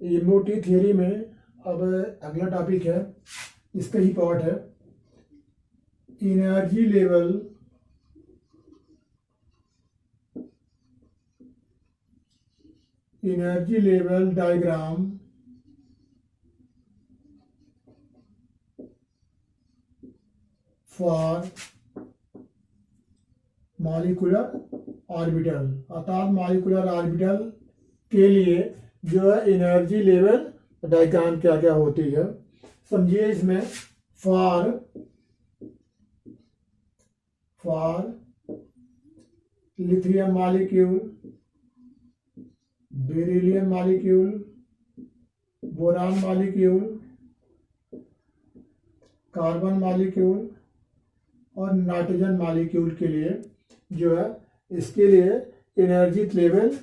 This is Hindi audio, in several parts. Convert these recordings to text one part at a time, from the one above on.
एमओटी थियरी में अब अगला टॉपिक है, इसका ही पार्ट है, energy level diagram for molecular orbital, अर्थात मॉलिक्यूलर ऑर्बिटल के लिए जो है एनर्जी लेवल डायग्राम क्या क्या होती है। समझिए इसमें for lithium molecule, beryllium molecule, boron molecule, carbon molecule और नाइट्रोजन मॉलिक्यूल के लिए जो है, इसके लिए एनर्जी लेवल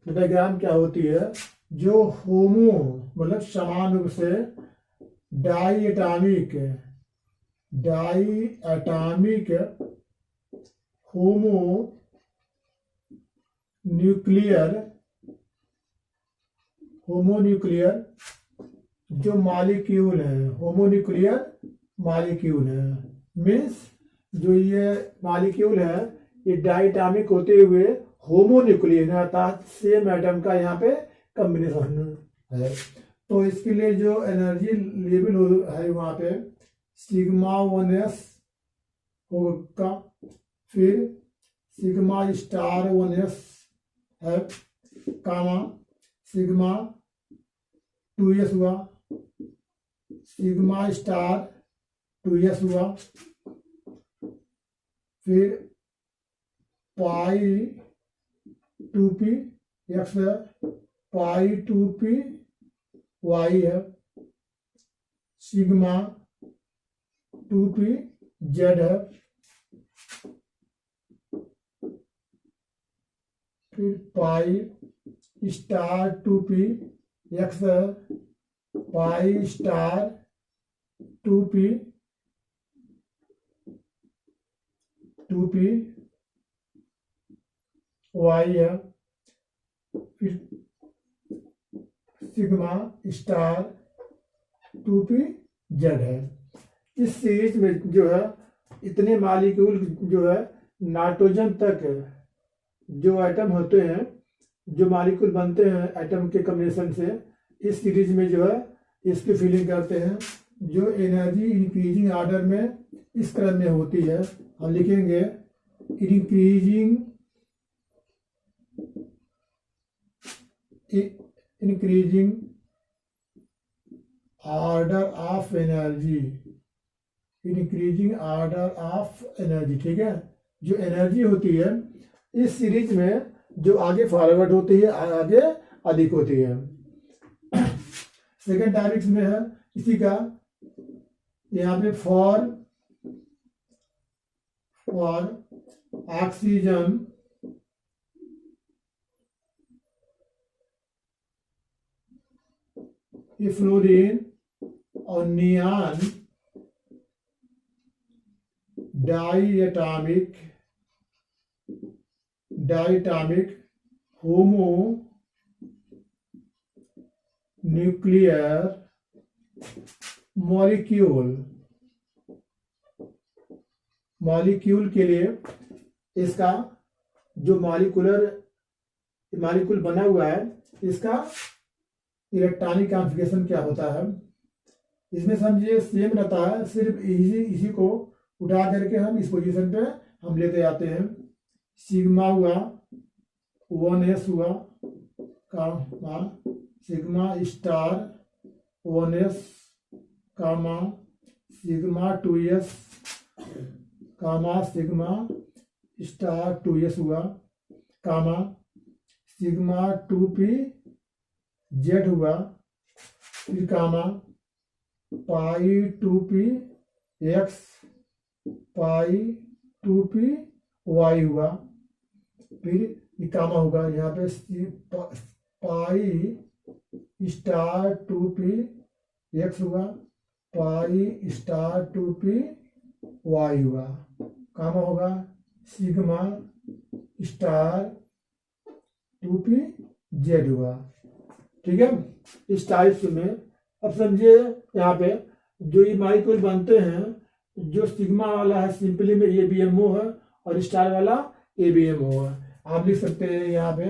डायग्राम क्या होती है, जो होमो मतलब समान रूप से डाई एटॉमिक होमो न्यूक्लियर जो मॉलिक्यूल है, होमोन्यूक्लियर मॉलिक्यूल है, मीन्स जो ये मॉलिक्यूल है ये डाइटामिक होते हुए होमोन्यूक्लियर है, अर्थात सेम एटम का यहाँ पे कॉम्बिनेशन है। तो इसके लिए जो एनर्जी लेवल है वहाँ पे सिग्मा 1s होगा, फिर सिग्मा स्टार 1s है, कामा सिग्मा 2s हुआ, सिग्मा स्टार 2s हुआ, फिर पाई 2p x है, पाई 2p y है, सिग्मा 2p z है, फिर पाई स्टार 2p x है, पाई स्टार 2p y है, फिर सिग्मा स्टार 2p z है। इस सीरीज में जो है इतने मॉलिक्यूल जो है नाइट्रोजन तक जो एटम होते हैं, जो मॉलिक्यूल बनते हैं एटम के कॉम्बिनेशन से, इस सीरीज में जो है इसकी फीलिंग करते हैं, जो एनर्जी इंक्रीजिंग ऑर्डर में इस क्रम में होती है। हम लिखेंगे इंक्रीजिंग ऑर्डर ऑफ एनर्जी, ठीक है। जो एनर्जी होती है इस सीरीज में जो आगे फॉरवर्ड होती है, आगे अधिक होती है। सेकेंड टॉपिक में है इसी का, यहाँ पे फॉर ऑक्सीजन फ्लोरीन और नियान डाइटामिक होमो न्यूक्लियर मॉलिक्यूल के लिए इसका जो मॉलिक्यूल बना हुआ है, इसका इलेक्ट्रॉनिक कॉन्फ़िगरेशन क्या होता है। इसमें समझिए सेम रहता है, सिर्फ इसी को उठा करके हम इस पोजीशन पे हम लेते आते हैं। सिग्मा हुआ 1s हुआ, कामा सिग्मा स्टार 1s, कामा सिग्मा 2s, कामा सिग्मा स्टार 2s हुआ, कामा सिग्मा 2p z हुआ, फिर कामा पाई 2p x, पाई 2p y हुआ, फिर ये कामा होगा यहाँ पे पाई स्टार 2p x हुआ, पाई स्टार 2p y हुआ, कामा होगा सिग्मा स्टार 2p z हुआ, ठीक है। इस टाइप में अब समझिए यहाँ पे जो ये मॉलिक्यूल बनते हैं, जो सिग्मा वाला है सिंपली में ABMO है और स्टार वाला ABMO है। आप लिख सकते हैं यहाँ पे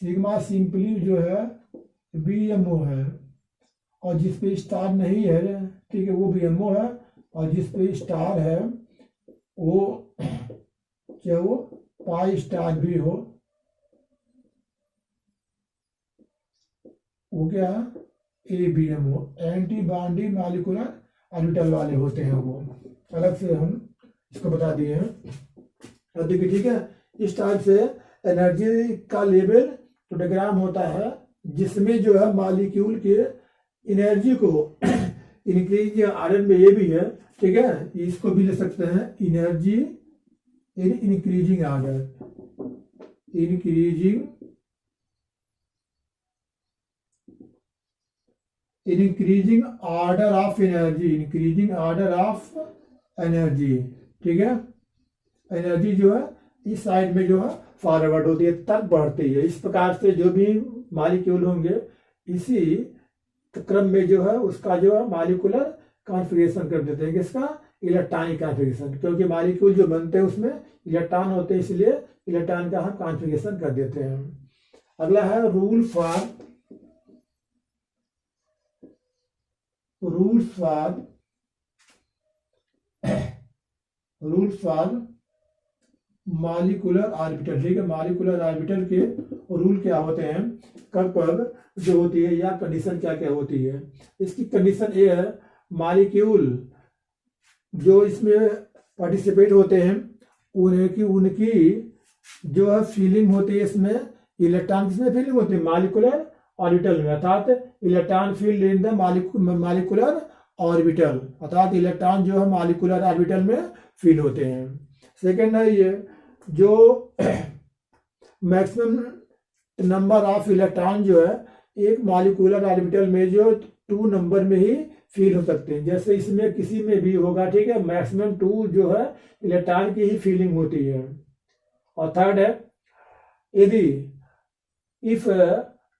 सिग्मा सिंपली जो है BMO है और जिसपे स्टार नहीं है, ठीक है, वो BMO है, और जिसपे स्टार है वो चाहे वो पाई स्टार भी हो, वो क्या है ABMO, anti bonding molecular orbital वाले होते हैं, वो अलग से हम इसको बता दिए हैं। अब देखिए, ठीक है, इस टाइप से एनर्जी का लेवल प्रोग्राम होता है जिसमें जो है मॉलिक्यूल के एनर्जी को इंक्रीज आर्डर में ये भी है, ठीक है, इसको भी ले सकते हैं energy in increasing order, increasing order of energy, ठीक है। एनर्जी जो है इस साइड में जो है फॉरवर्ड होती है, तक बढ़ती है। इस प्रकार से जो भी मॉलिक्यूल होंगे इसी क्रम में जो है उसका जो है मॉलिक्यूलर कॉन्फ़िगरेशन कर देते हैं, किसका, इलेक्ट्रॉनिक कॉन्फ़िगरेशन, क्योंकि मॉलिक्यूल जो बनते हैं उसमें इलेक्ट्रॉन होते हैं, इसलिए इलेक्ट्रॉन का हम कॉन्फ़िगरेशन कर देते हैं। अगला है रूल्स फॉर मॉलिक्यूलर ऑर्बिटल, ठीक है। मॉलिक्यूलर ऑर्बिटल के रूल क्या होते हैं, कब जो होती है, या कंडीशन क्या क्या होती है। इसकी कंडीशन ये है, मॉलिक्यूल जो इसमें पार्टिसिपेट होते हैं उनकी जो है फीलिंग होती है, इसमें इलेक्ट्रॉन किसमें फीलिंग होती है, मॉलिक्यूलर ऑर्बिटल में, अर्थात electron filled in the molecular orbital, अर्थात इलेक्ट्रॉन जो है मॉलिक्यूलर ऑर्बिटल में फील होते हैं। सेकेंड है ये जो मैक्सिमम नंबर ऑफ इलेक्ट्रॉन जो है एक मॉलिक्यूलर ऑर्बिटल में जो 2 नंबर में ही फील हो सकते हैं, जैसे इसमें किसी में भी होगा, ठीक है, मैक्सिमम 2 जो है इलेक्ट्रॉन की ही फीलिंग होती है। और थर्ड है, यदि इफ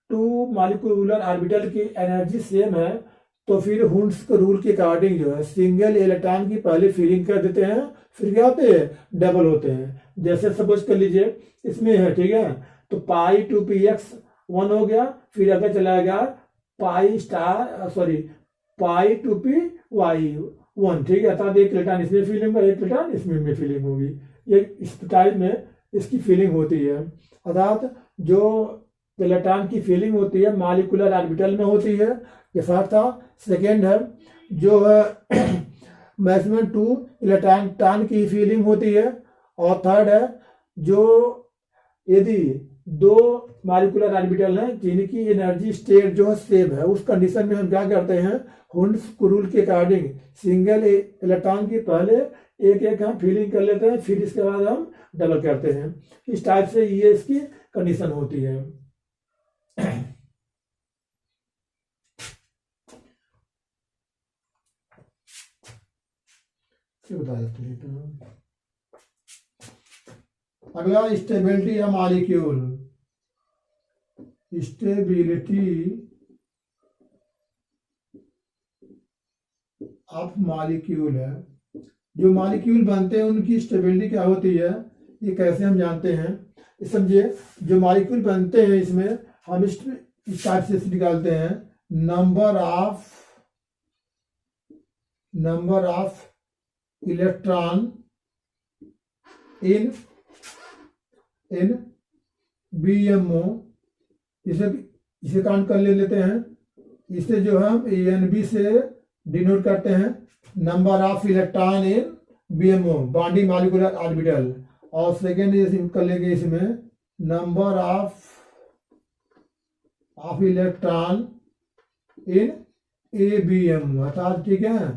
2 मॉलिक्यूलर ऑर्बिटल की एनर्जी सेम है तो फिर हुंड्स के रूल के अकॉर्डिंग जो है सिंगल इलेक्ट्रॉन की पहले फीलिंग कर देते हैं, फिर क्या होते हैं, डबल होते हैं। जैसे सपोज कर लीजिए इसमें है, ठीक है, तो पाई 2px 1 हो गया, फिर अगर चला गया पाई 2py 1, ठीक है, अर्थात एक इलेक्ट्रॉन इसमें फीलिंग होगा, एक इलेक्ट्रॉन इसमें फीलिंग होगी। ये इस टाइप में इसकी फीलिंग होती है, अर्थात जो इलेक्ट्रॉन की फीलिंग होती है मॉलिक्यूलर ऑर्बिटल में होती है, ये फर्स्ट था। सेकेंड है जो है मैक्सिमम 2 इलेक्ट्रॉन की फीलिंग होती है। और थर्ड है जो यदि 2 मॉलिक्यूलर ऑर्बिटल हैं जिनकी एनर्जी स्टेट जो है सेम है, उस कंडीशन में हम क्या करते हैं, हुंड्स रूल के अकॉर्डिंग सिंगल इलेक्ट्रॉन की पहले एक हम फीलिंग कर लेते हैं, फिर इसके बाद हम डबल करते हैं। इस टाइप से ये इसकी कंडीशन होती है। बता देते हैं। अगला स्टेबिलिटी या मॉलिक्यूल, स्टेबिलिटी ऑफ मॉलिक्यूल है। जो मॉलिक्यूल बनते हैं उनकी स्टेबिलिटी क्या होती है, ये कैसे हम जानते हैं, समझिए। जो मॉलिक्यूल बनते हैं इसमें हम इस टाइप से निकालते हैं, number of electron in BMO, इसे काउंट कर लेते हैं। इसे जो हम ANB से डिनोट करते हैं, number of electron in BMO bonding molecular orbital. और सेकेंड कर लेंगे इसमें number of electron in ABM, अर्थात ठीक है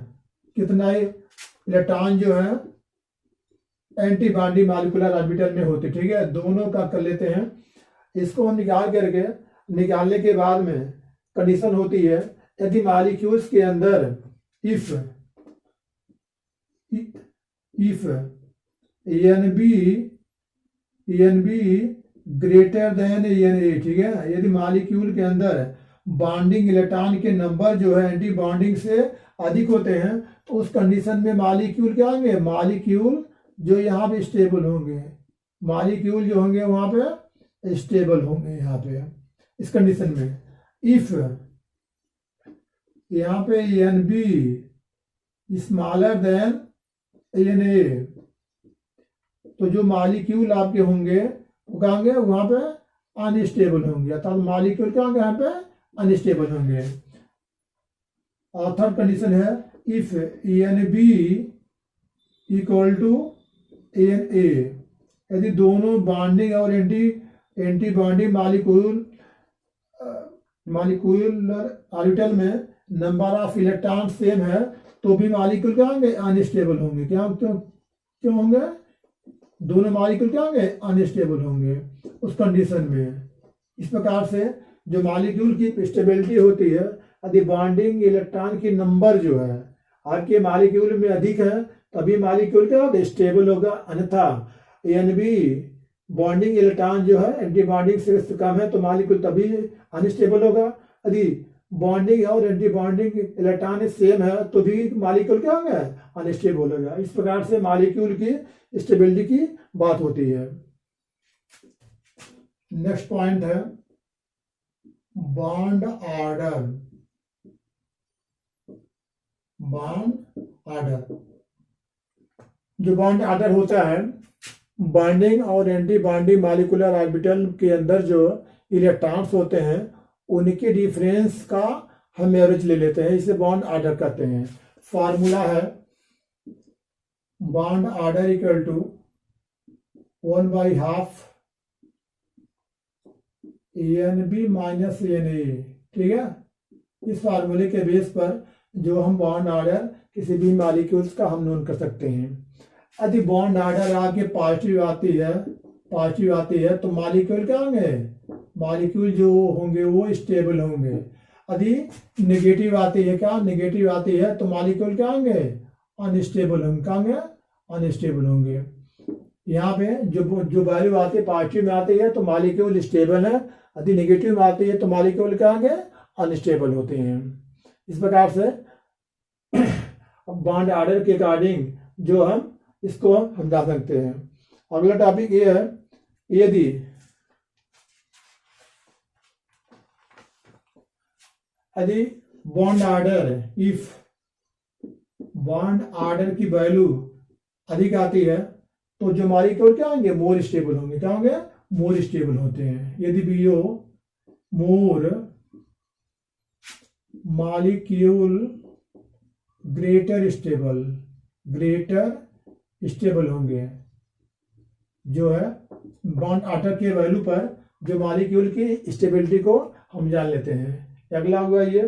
कितना इलेक्ट्रॉन जो है एंटी बॉन्डिंग मॉलिक्यूलर ऑर्बिटल में होते, ठीक है, दोनों का कर लेते हैं। इसको हम निकालने के बाद में कंडीशन होती है, यदि मॉलिक्यूल्स के अंदर if ENB greater than ENA, ठीक है, यदि मॉलिक्यूल के अंदर बॉन्डिंग इलेक्ट्रॉन के नंबर जो है एंटी बॉन्डिंग से अधिक होते हैं, तो उस कंडीशन में मॉलिक्यूल क्या होंगे, मॉलिक्यूल जो यहाँ पे स्टेबल होंगे, मॉलिक्यूल जो होंगे वहां पे स्टेबल होंगे यहाँ पे इस कंडीशन में। इफ यहाँ पे N B smaller than N A, तो जो मॉलिक्यूल आपके होंगे वो क्या होंगे, वहां पे अनस्टेबल होंगे, अर्थात मॉलिक्यूल क्या होंगे यहाँ पे अनस्टेबल होंगे। और थर्ड कंडीशन है if N B equal to N A, यदि दोनों बॉन्डिंग और एंटी बॉन्डिंग मॉलिक्यूलर ऑर्बिटल में नंबर ऑफ इलेक्ट्रॉन सेम है, तो भी मॉलिक्यूल क्या होंगे, अनस्टेबल होंगे। क्यों होंगे, दोनों मॉलिक्यूल क्या होंगे, अनस्टेबल होंगे उस कंडीशन में। इस प्रकार से जो मॉलिक्यूल की स्टेबिलिटी होती है, यदि बॉन्डिंग इलेक्ट्रॉन की नंबर जो है आपके मॉलिक्यूल में अधिक है, तभी मॉलिक्यूल क्या होगा, स्टेबल होगा, अन्यथा एन बी बॉन्डिंग इलेक्ट्रॉन जो है एंटी बॉन्डिंग से कम है तो मॉलिक्यूल तभी अनस्टेबल होगा। यदि बॉन्डिंग और एंटी बॉन्डिंग इलेक्ट्रॉन सेम है तो भी मॉलिक्यूल क्या होगा, अनस्टेबल होगा। इस प्रकार से मॉलिक्यूल की स्टेबिलिटी की बात होती है। नेक्स्ट पॉइंट है बॉन्ड ऑर्डर। बॉन्ड ऑर्डर, जो बॉन्ड ऑर्डर होता है, बॉन्डिंग और एंटी बॉन्डिंग मॉलिक्यूलर ऑर्बिटल के अंदर जो इलेक्ट्रॉन्स होते हैं उनके डिफरेंस का हम एवरेज ले लेते हैं, इसे बॉन्ड ऑर्डर कहते हैं। फार्मूला है bond order equal to 1/2 N B minus N A, ठीक है। इस फार्मूले के बेस पर जो हम बॉन्ड ऑर्डर किसी भी मॉलिक्यूल्स का हम नोन कर सकते हैं। यदि बॉन्ड ऑर्डर आपके पॉजिटिव आती है तो मॉलिक्यूल क्या होंगे, मॉलिक्यूल जो होंगे वो स्टेबल होंगे। यदि नेगेटिव आती है, क्या नेगेटिव आती है, तो मॉलिक्यूल क्या होंगे, अनस्टेबल होंगे, क्या होंगे, अनस्टेबल होंगे। यहाँ पे जो वैल्यू आती है पॉजिटिव में आती है तो मॉलिक्यूल स्टेबल है, यदि नेगेटिव में आती है तो मॉलिक्यूल क्या होंगे, अनस्टेबल होते हैं। इस प्रकार से बॉन्ड ऑर्डर के अकॉर्डिंग जो हम इसको हम जा सकते हैं। अगला टॉपिक ये है, यदि bond order, if bond order की वैल्यू अधिक आती है तो जो मॉलिक्यूल क्या होंगे, मोर स्टेबल होंगे, क्या होंगे, मोर स्टेबल होते हैं। यदि बीओ मोर मॉलिक्यूल ग्रेटर स्टेबल होंगे, जो है बॉन्ड ऑर्डर के वैल्यू पर जो मॉलिक्यूल की स्टेबिलिटी को हम जान लेते हैं। अगला होगा ये,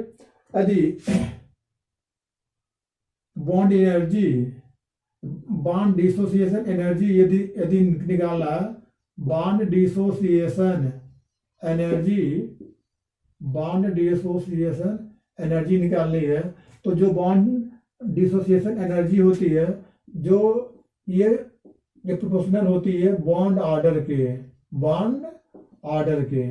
यदि bond energy, bond dissociation energy यदि निकालना है, बॉन्ड डिसोसिएशन एनर्जी निकालनी है, तो जो बॉन्ड डिसोसिएशन एनर्जी होती है जो ये प्रोपोर्शनल होती है बॉन्ड ऑर्डर के।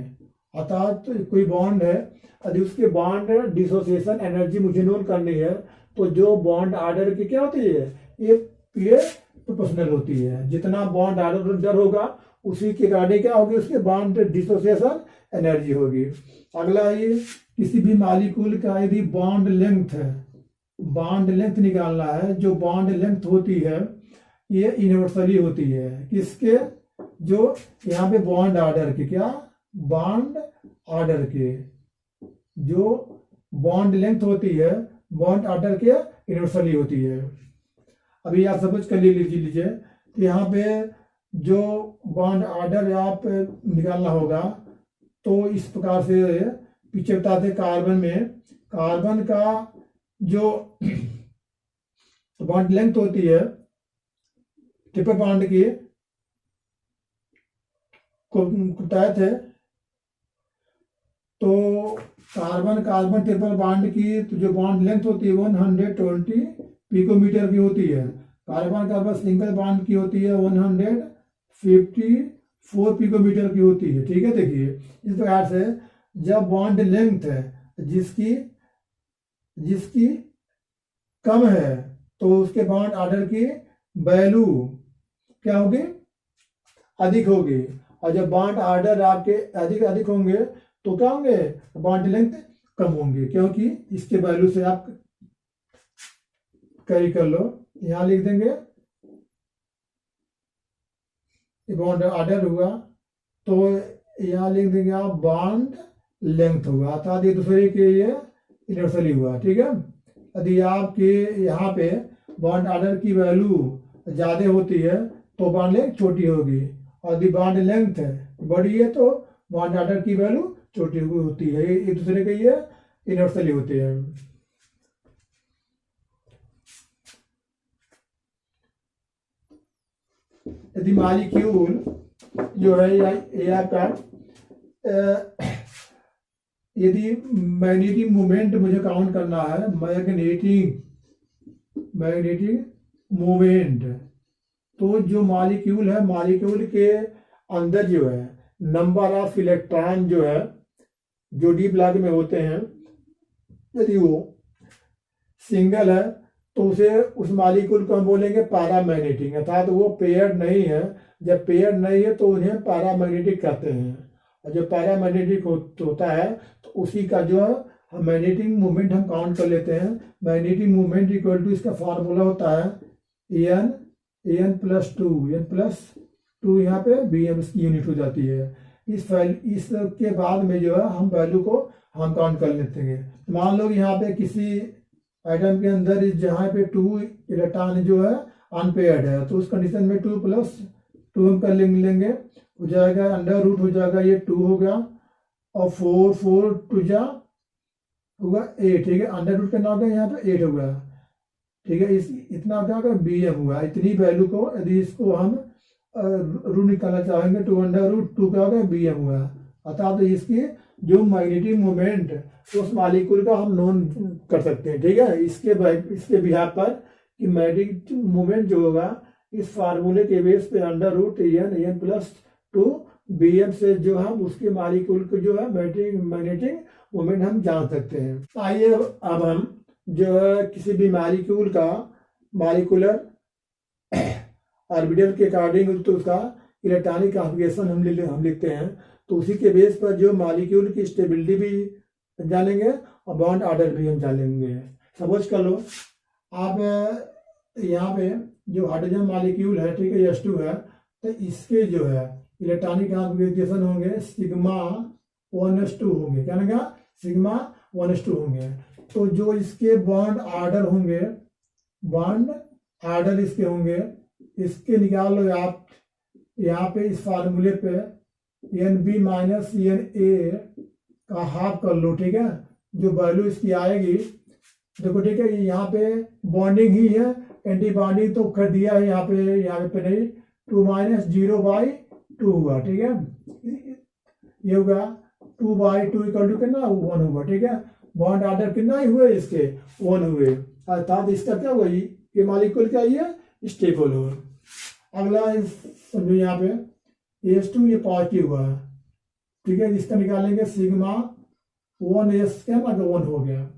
अर्थात कोई बॉन्ड है, यदि उसके बॉन्ड डिसोसिएशन एनर्जी मुझे नोट करनी है तो जो बॉन्ड ऑर्डर की क्या होती है, ये प्रोपोर्शनल होती है। जितना बॉन्ड ऑर्डर होगा उसी के अकॉर्डिंग क्या होगी, उसके बॉन्ड डिसोसिएशन एनर्जी होगी। अगला ये, किसी भी मॉलिक्यूल का यदि बॉन्ड लेंथ निकालना है, जो बॉन्ड लेंथ होती है ये यूनिवर्सली होती है किसके, जो यहाँ पे बॉन्ड ऑर्डर के, क्या बॉन्ड ऑर्डर के जो बॉन्ड लेंथ होती है बॉन्ड ऑर्डर के यूनिवर्सली होती है। अभी आप सपोज कर लीजिए तो यहाँ पे जो बॉन्ड ऑर्डर आप निकालना होगा तो इस प्रकार से पीछे बताते कार्बन का जो बॉन्ड लेंथ होती है ट्रिपल बॉन्ड की तहत है, तो कार्बन ट्रिपल बॉन्ड की तो जो बॉन्ड लेंथ होती है 120 पिकोमीटर की होती है। कार्बन सिंगल बॉन्ड की होती है 154 पिकोमीटर की होती है, ठीक है। देखिए इस प्रकार से जब बॉन्ड लेंथ है जिसकी जिसकी कम है तो उसके बॉन्ड ऑर्डर की वैल्यू क्या होगी, अधिक होगी। और जब बॉन्ड ऑर्डर आपके अधिक अधिक होंगे तो क्या होंगे, बॉन्ड लेंथ कम होंगे, क्योंकि इसके वैल्यू से आप कैरी कर लो, यहां लिख देंगे बॉन्ड ऑर्डर हुआ तो यहां लिख देंगे आप बॉन्ड लेंथ होगा, अर्थात एक दूसरे के ये इनवर्सली हुआ। ठीक है, यदि आपके यहाँ पे बॉन्ड ऑर्डर की वैल्यू ज़्यादा होती है तो बॉन्ड लेंथ छोटी होगी, और यदि बॉन्ड लेंथ बड़ी है तो बॉन्ड ऑर्डर की वैल्यू छोटी होती है, एक दूसरे के ये इनवर्सली होते हैं। यदि मॉलिक्यूल जो है या आपका यदि मैग्नेटिक मोमेंट मुझे काउंट करना है, मैग्नेटिक मोमेंट, तो जो मॉलिक्यूल है, मॉलिक्यूल के अंदर जो है नंबर ऑफ इलेक्ट्रॉन जो है जो डी ब्लॉक में होते हैं, यदि वो सिंगल है तो उसे उस मॉलिक्यूल को हम बोलेंगे पैरामैग्नेटिक, अर्थात वो पेयर्ड नहीं है। जब पेयर्ड नहीं है तो उन्हें पैरामैग्नेटिक कहते हैं, और जब पैरामैग्नेटिक होता है तो उसी का जो है मैग्नेटिक मूवमेंट हम काउंट कर लेते हैं। मैग्नेटिक मूवमेंट इक्वल टू, इसका फार्मूला होता है एन प्लस टू, यहाँ पे बी एम की यूनिट हो जाती है। इसके बाद में जो है हम वैल्यू को हम काउंट कर लेते हैं। मान लो यहाँ पे किसी एटम के अंदर जहाँ पे 2 इलेक्ट्रॉन जो है अनपेयर्ड है, तो उस कंडीशन में 2 + 2 हम कर लेंगे, हो जाएगा अंडर रूट हो जाएगा, ये 2 हो गया, और 4 2 जा होगा 8। ठीक है, अंडर रूट करना होगा, यहाँ पे 8 हो गया। ठीक है, इस इतना क्या होगा, बी एम हुआ। इतनी वैल्यू को यदि इसको हम रूट निकालना चाहेंगे तो √2 क्या होगा, बी एम हुआ। अर्थात तो इसकी जो मैग्नेटिक मोमेंट उस मॉलिक्यूल का हम नोन कर सकते हैं। ठीक है, इसके बिहार पर कि मैग्नेटिक मोमेंट जो होगा इस फार्मूले के बेस पे √n + 2 bm से जो हम उसके मॉलिक्यूल को जो है मैग्नेटिक मोमेंट हम जान सकते हैं। आइए अब हम जो है किसी भी मॉलिक्यूल का मॉलिक्यूलर ऑर्बिटल के अकॉर्डिंग तो उसका इलेक्ट्रॉनिक कॉन्फ़िगरेशन हम लिखते हैं, तो उसी के बेस पर जो मॉलिक्यूल की स्टेबिलिटी भी जानेंगे और बॉन्ड ऑर्डर भी हम जानेंगे। सपोज कर लो आप यहाँ पे जो हाइड्रोजन मॉलिक्यूल है, ठीक है, H2 है, तो इसके जो है इलेक्ट्रॉनिक कॉन्फ़िगरेशन होंगे सिग्मा 1s2 होंगे, क्या ना सिग्मा 1s2 होंगे। तो जो इसके बॉन्ड ऑर्डर होंगे, बॉन्ड ऑर्डर इसके होंगे, इसके निकाल लो आप यहाँ पे इस फार्मूले पे NB - NA का हाफ कर लो। ठीक है, जो वैल्यू इसकी आएगी देखो, ठीक है, यहाँ पे बॉन्डिंग ही है, एंटी बॉन्डिंग तो कर दिया है यहाँ पे नहीं, 2 - 0/2 हुआ। ठीक है, ये होगा 2/2 = कितना, 1 हुआ। ठीक है, बॉन्ड ऑर्डर कितना ही हुए इसके, 1 हुए, अर्थात इसका क्या हुआ, ये मॉलिक्यूल क्या ये स्टेबल हो। अगला समझो यहाँ पे H2 ये पॉजिटिव हुआ। ठीक है, इसका निकालेंगे सिग्मा 1s क्या ना 1 हो गया।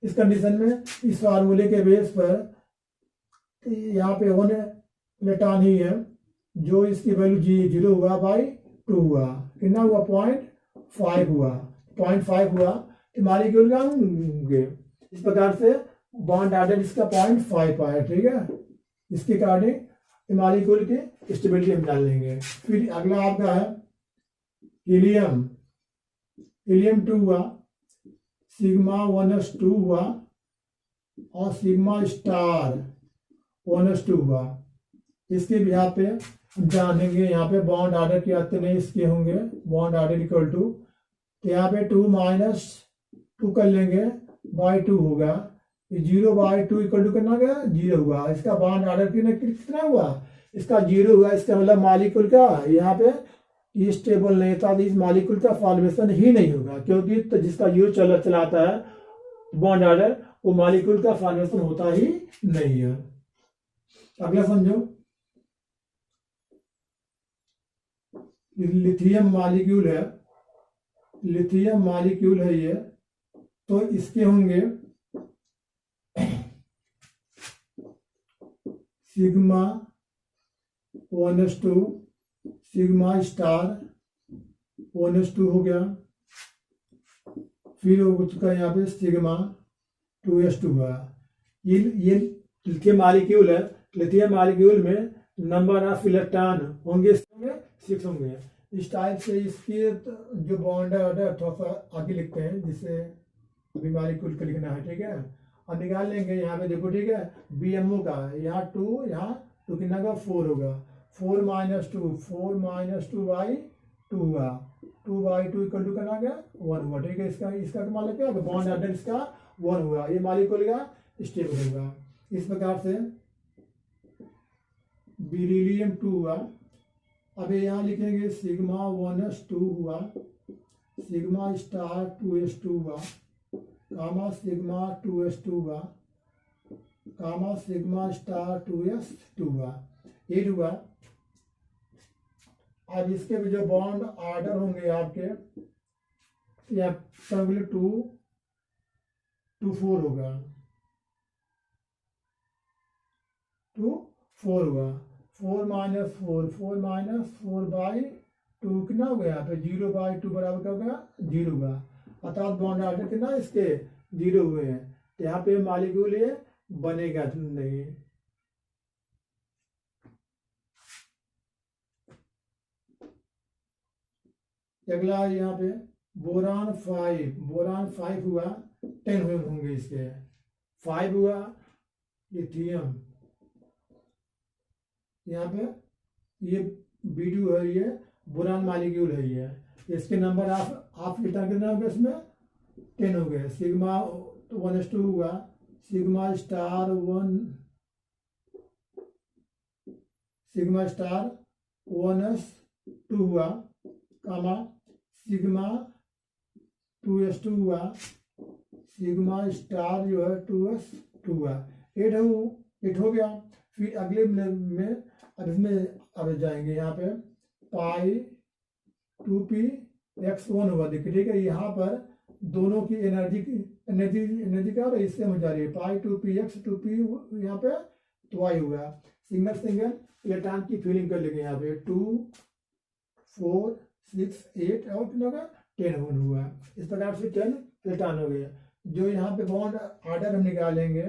इस कंडीशन में इस फार्मूले के बेस पर यहाँ पे 1 इलेक्ट्रॉन ही है, जो इसकी वैल्यू 0 हुआ/2 हुआ, कितना हुआ 0.5 हुआ, 0.5 हुआ, तो मॉलिक्यूल का होंगे। इस प्रकार से बॉन्ड ऑर्डर इसका 0.5 आया। ठीक है, इसके अकॉर्डिंग मॉलिक्यूल की स्टेबिलिटी हम जान लेंगे। फिर अगला आपका है हीलियम 2 हुआ, सिग्मा 1s2 हुआ, और सिग्मा स्टार 1s2 हुआ। इसके भी यहाँ पे हम जानेंगे, यहाँ पे बॉन्ड ऑर्डर के आते नहीं इसके होंगे, बॉन्ड ऑर्डर इक्वल टू, तो यहाँ पे 2 - 2 कर लेंगे /2 होगा, 0/2 = कितना गया, 0 हुआ। इसका बॉन्ड ऑर्डर कितना हुआ, इसका 0 हुआ। इसका मतलब मॉलिक्यूल का यहाँ पे ये स्टेबल नहीं था, इस मॉलिक्यूल का फॉर्मेशन ही नहीं होगा, क्योंकि तो जिसका U चलाता है बॉन्ड ऑर्डर, वो मॉलिक्यूल का फॉर्मेशन होता ही नहीं है। अगला समझो, लिथियम मॉलिक्यूल है, लिथियम मॉलिक्यूल है ये, तो इसके होंगे sigma 1s2 sigma star 1s2 हो गया, फिर हो चुका यहाँ पे सिग्मा 2s2 हुआ। ये लिथियम मॉलिक्यूल है, लिथियम मॉलिक्यूल में नंबर ऑफ इलेक्ट्रॉन होंगे 6 होंगे। इस टाइप से इसके जो बॉन्ड है थोड़ा सा आगे लिखते हैं, जिससे अभी मॉलिक्यूल को लिखना है, ठीक है। अब निकाल लेंगे यहाँ पे देखो, ठीक है, BMO का यहाँ 2, यहाँ 2 कितना का 4 होगा, 4 - 2 4 - 2 बाई 2 हुआ, 2 बाई 2 इक्वल टू करना गया 1 हुआ, ठीक है। इसका मतलब क्या होगा, बॉन्ड ऑर्डर इसका 1 हुआ, ये मॉलिक्यूल का स्टेबल होगा। इस प्रकार से बेरिलियम 2 हुआ। अब यहाँ लिखेंगे सिग्मा 1s2 हुआ, सिग्मा स्टार 2s2 हुआ, कामा सिग्मा 2s2 हुआ, कामा सिग्मा स्टार 2s2 हुआ, 8 हुआ। अब इसके भी जो बॉन्ड ऑर्डर होंगे आपके, या 2 to 4 होगा, 2 4 हुआ, 4 - 4 4 - 4 बाई 2 कितना हो गया, तो 0 बाई 2 बराबर क्या हो गया, 0 हुआ। अर्थात बॉन्ड ऑर्डर कितना इसके 0 हुए हैं, तो यहाँ पे मॉलिक्यूल ये बनेगा नहीं। अगला यहाँ पे बोरान 5 हुआ, 10 होंगे इसके, 5 हुआ लिथियम, यहाँ पे ये B2 है, ये बोरान मॉलिक्यूल है ये, इसके नंबर ऑफ इलेक्ट्रॉन कितना हो गया इसमें 10 हो गए। सिग्मा 1s2 हुआ, सिग्मा स्टार 1s2 हुआ, कामा सिग्मा 2s2 हुआ, सिग्मा स्टार जो है 2s2 हुआ, 8 हो गया। फिर अगले में अब इसमें अब जाएंगे यहाँ पे पाई 2p(x1) हुआ, देखिए, ठीक है। यहाँ पर दोनों की एनर्जी क्या हो रही है, इससे हो जा रही है, पाई 2p(x) 2p यहाँ पे तो y हुआ। सिंगल इलेक्ट्रॉन की फीलिंग कर लेंगे, यहाँ पे 2 4 6 8 और कितना होगा 10 हुआ। इस प्रकार से 10 इलेक्ट्रॉन हो गए। जो यहाँ पे बॉन्ड ऑर्डर हम निकालेंगे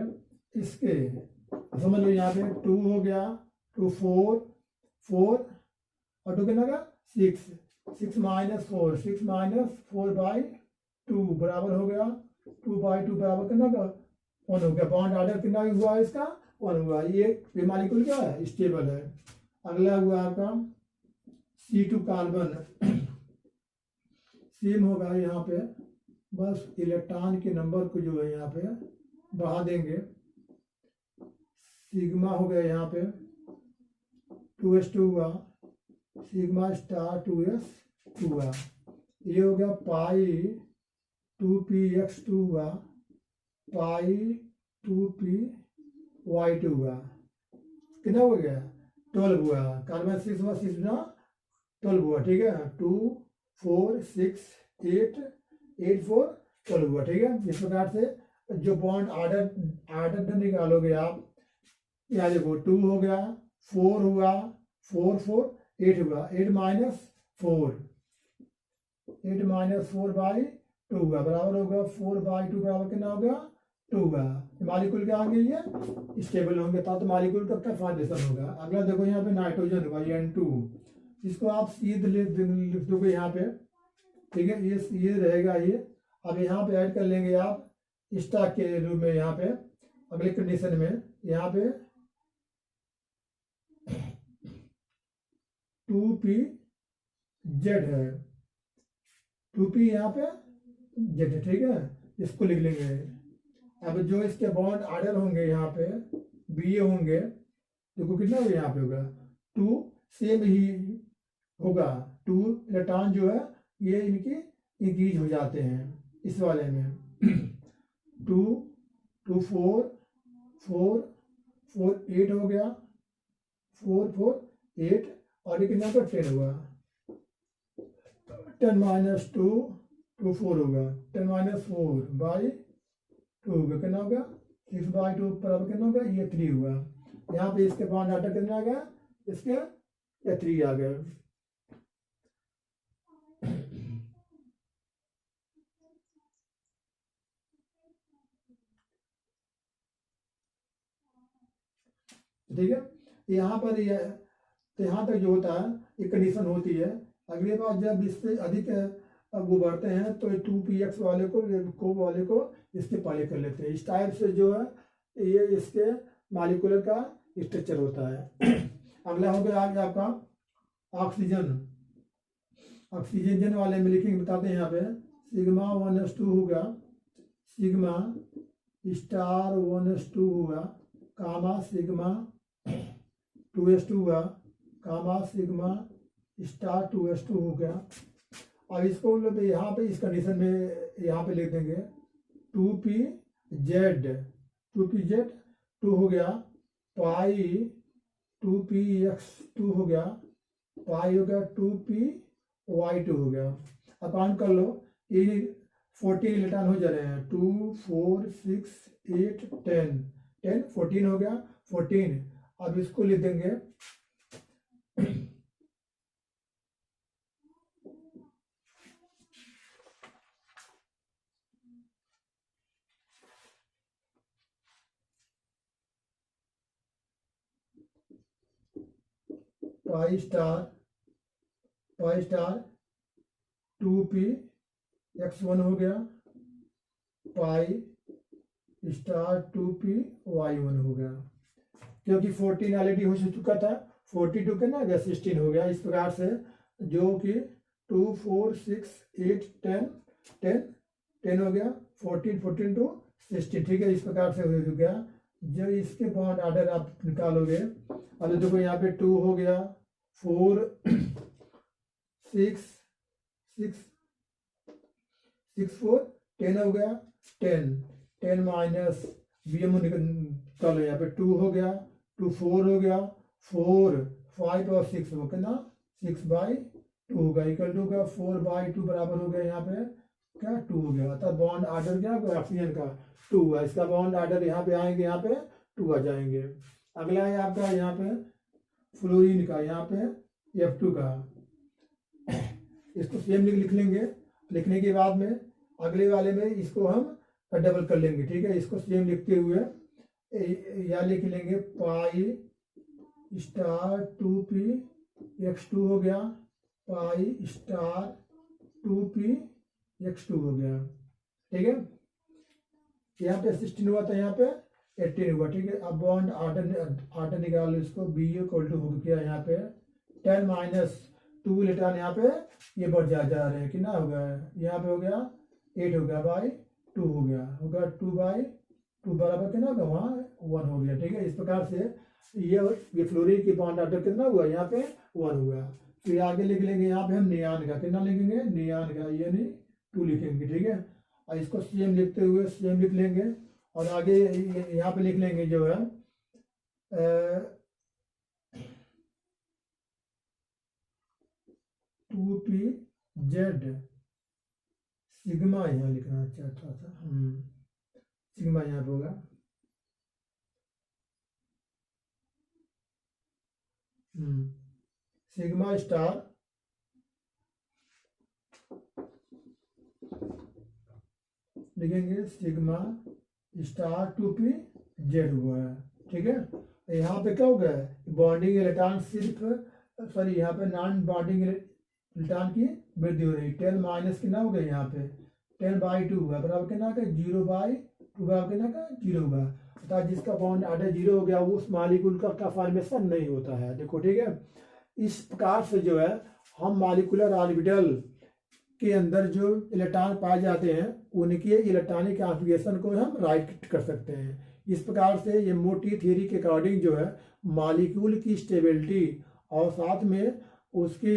इसके, समझ लो यहाँ पे 2 हो गया, 2 4 और 2 कितना का 6 6 - 4 बाई 2 बराबर हो गया 2 बाई 2 बराबर कितना का 1 हो गया। बॉन्ड ऑर्डर कितना हुआ इसका 1 हुआ। ये मॉलिक्यूल क्या है, स्टेबल है। अगला हुआ आपका C2 कार्बन, सेम होगा यहाँ पे, बस इलेक्ट्रॉन के नंबर को जो है यहाँ पे बढ़ा देंगे। सिग्मा हो गया यहाँ पे 2s2 हुआ, सिग्मा स्टार 2s2 हुआ, ये हो गया पाई 2p(x2) हुआ, पाई 2p(y2) हुआ, कितना हो गया 12 हुआ। कार्बन 6 हुआ, 6 ना 12 हुआ, ठीक है। 2 4 6 8 8 4 12 हुआ, ठीक है। इस प्रकार से जो बॉन्ड ऑर्डर निकालोगे आप, यहाँ देखो 2 हो गया, 4 हुआ, 4 4 8 हुआ, 8 - 4 बाई 2 हुआ, बराबर होगा 4 बाई 2 बराबर कितना होगा 2 हुआ। मॉलिक्यूल क्या होंगे, ये स्टेबल होंगे, तो मॉलिक्यूल का क्या फॉर्मेशन होगा। अगला देखो यहाँ पे नाइट्रोजन होगा N2, इसको आप सीधे लिख दोगे यहाँ पे, ठीक है। ये रहेगा ये। अब यहाँ पे ऐड कर लेंगे आप स्टॉक के रूप में, यहाँ पे अगले कंडीशन में यहाँ पे 2p(z) है, 2p यहाँ पे z है, ठीक है। इसको लिख लेंगे। अब जो इसके बॉन्ड ऑर्डर होंगे यहाँ पे Ba होंगे, देखो कितना होगा यहाँ पे होगा 2, सेम ही होगा 2 इलेक्ट्रॉन जो है ये इनकी इंक्रीज हो जाते हैं इस वाले में 2 2 4 4 4 8 हो गया, 4 4 8 और ये कितना का 10 हुआ, 10 - 2 2 4 होगा, 10 माइनस 4 बाई 2 होगा, कितना होगा 6 बाई 2 बराबर कितना होगा, ये 3 हुआ। यहाँ पे इसके बॉन्ड आर्डर कितना आ गया, इसके ये 3 आ गया। ठीक है, यहाँ पर ये तो यहाँ तक जो होता है ये कंडीशन होती है। अगली बार जब इससे अधिक वो बढ़ते हैं तो 2px वाले को इसके पहले कर लेते हैं। इस टाइप से जो है ये इसके मॉलिक्यूलर का स्ट्रक्चर होता है। अगला हो गया आगे आपका ऑक्सीजन। ऑक्सीजन वाले में लिखेंगे, बताते हैं यहाँ पे सिग्मा 1s2 होगा, सिग्मा स्टार 1s2 होगा, कामा सिग्मा 2s2 हुआ, कामा सिग्मा स्टार 2s2 हो गया। अब इसको मतलब यहाँ पे इस कंडीशन में यहाँ पे लिख देंगे 2pz 2 हो गया, पाई 2px2 हो गया, पाई हो गया 2py2 हो गया। अब काउंट कर लो, ये 14 इलेक्ट्रॉन हो जा रहे हैं, 2 4 6 8 10 14 हो गया 14। अब इसको लिख देंगे पाई स्टार 2px1 हो गया, पाई स्टार 2py1 हो गया। क्योंकि 14 ऑलरेडी हो चुका था, 42 के ना 16 हो गया। इस प्रकार से जो कि 2 4 6 8 10 हो गया, 14 टू 16, ठीक है, इस प्रकार से हो गया। जब इसके बॉन्ड ऑर्डर आप निकालोगे, अब देखो यहाँ पे 2 हो गया, 4 6 4 10 हो गया, 10 माइनस bm निकालो, यहाँ पे 2 हो गया, 2 4 हो गया, 4 5 और 6 हो गया ना, 6 बाई 2 होगा, इक्वल टू का 4 बाई 2 बराबर हो गया, यहाँ पे क्या 2 हो गया। तब बॉन्ड ऑर्डर क्या होगा, ऑक्सीजन का 2 हुआ, इसका बॉन्ड ऑर्डर यहाँ पे आएंगे, यहाँ पे 2 आ जाएंगे। अगला है आपका यहाँ पे फ्लोरीन का, यहाँ पे F2 का, इसको सेम लिख लेंगे। लिखने के बाद में अगले वाले में इसको हम डबल कर लेंगे, ठीक है। इसको सेम लिखते हुए या लिख लेंगे पाई स्टार 2px2 हो गया, पाई स्टार 2px2 हो गया, ठीक है। यहाँ पे 16 हुआ था, यहाँ पे 18 हुआ, ठीक है। अब बॉन्ड आर्डर निकाल लो, इसको बी इक्वल टू हो गया, यहाँ पे 10 माइनस 2 इलेक्ट्रॉन यहाँ पे ये बढ़ जा रहे हैं, कितना हो गया, यहाँ पे हो गया 8 हो गया बाई 2 हो गया, 2 बाई 2 बराबर कितना होगा, वहाँ 1 हो गया, ठीक है। इस प्रकार से ये फ्लोरीन की बॉन्ड ऑर्डर कितना हुआ, यहाँ पे 1 हुआ। फिर आगे लिख लेंगे यहाँ पे हम नियान का, कितना लिखेंगे, नियान का यानी 2 लिखेंगे, ठीक है। और इसको सेम लिखते हुए सेम लिख लेंगे, और आगे यहाँ पे लिख लेंगे जो है 2pz सिग्मा, यहाँ लिखना अच्छा थोड़ा सा, सिग्मा यहाँ पे होगा, सिग्मा स्टार लिखेंगे, सिग्मा स्टार 2pz हुआ है, ठीक है। यहाँ पे क्या हो गया, बॉन्डिंग इलेक्ट्रॉन सिर्फ सॉरी यहाँ पे नॉन बॉन्डिंग इलेक्ट्रॉन की वृद्धि हो रही। 10 माइनस कितना हो गया, यहाँ पे 10 बाई 2 हुआ, बराबर कितना का 0 बाई 2 बराबर कितना का 0 हुआ। अर्थात जिसका बॉन्ड ऑर्डर 0 हो गया वो उस मॉलिक्यूल का फॉर्मेशन नहीं होता है, देखो, ठीक है। इस प्रकार से जो है हम मॉलिक्यूलर ऑर्बिटल के अंदर जो इलेक्ट्रॉन पाए जाते हैं उनके इलेक्ट्रॉनिक कॉन्फ़िगरेशन को हम राइट कर सकते हैं। इस प्रकार से ये मोटी थ्योरी के अकॉर्डिंग जो है मॉलिक्यूल की स्टेबिलिटी और साथ में उसके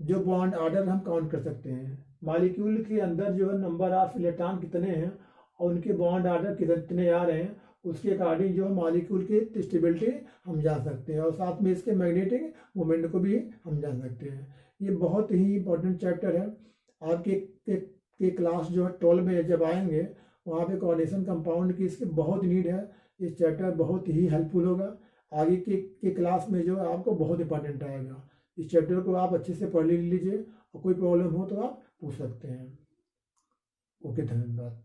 जो बॉन्ड ऑर्डर हम काउंट कर सकते हैं। मॉलिक्यूल के अंदर जो है नंबर ऑफ इलेक्ट्रॉन कितने हैं और उनके बॉन्ड ऑर्डर कितने आ रहे हैं, उसके अकॉर्डिंग जो है मॉलिक्यूल की स्टेबिलिटी हम जान सकते हैं, और साथ में इसके मैग्नेटिक मोमेंट को भी हम जान सकते हैं। ये बहुत ही इंपॉर्टेंट चैप्टर है आपके की क्लास जो है 12 में जब आएंगे वहाँ पे कोऑर्डिनेशन कंपाउंड की इसकी बहुत नीड है। ये चैप्टर बहुत ही हेल्पफुल होगा। आगे की क्लास में जो है आपको बहुत इंपॉर्टेंट आएगा। इस चैप्टर को आप अच्छे से पढ़ लीजिए और कोई प्रॉब्लम हो तो आप पूछ सकते हैं। ओके, धन्यवाद।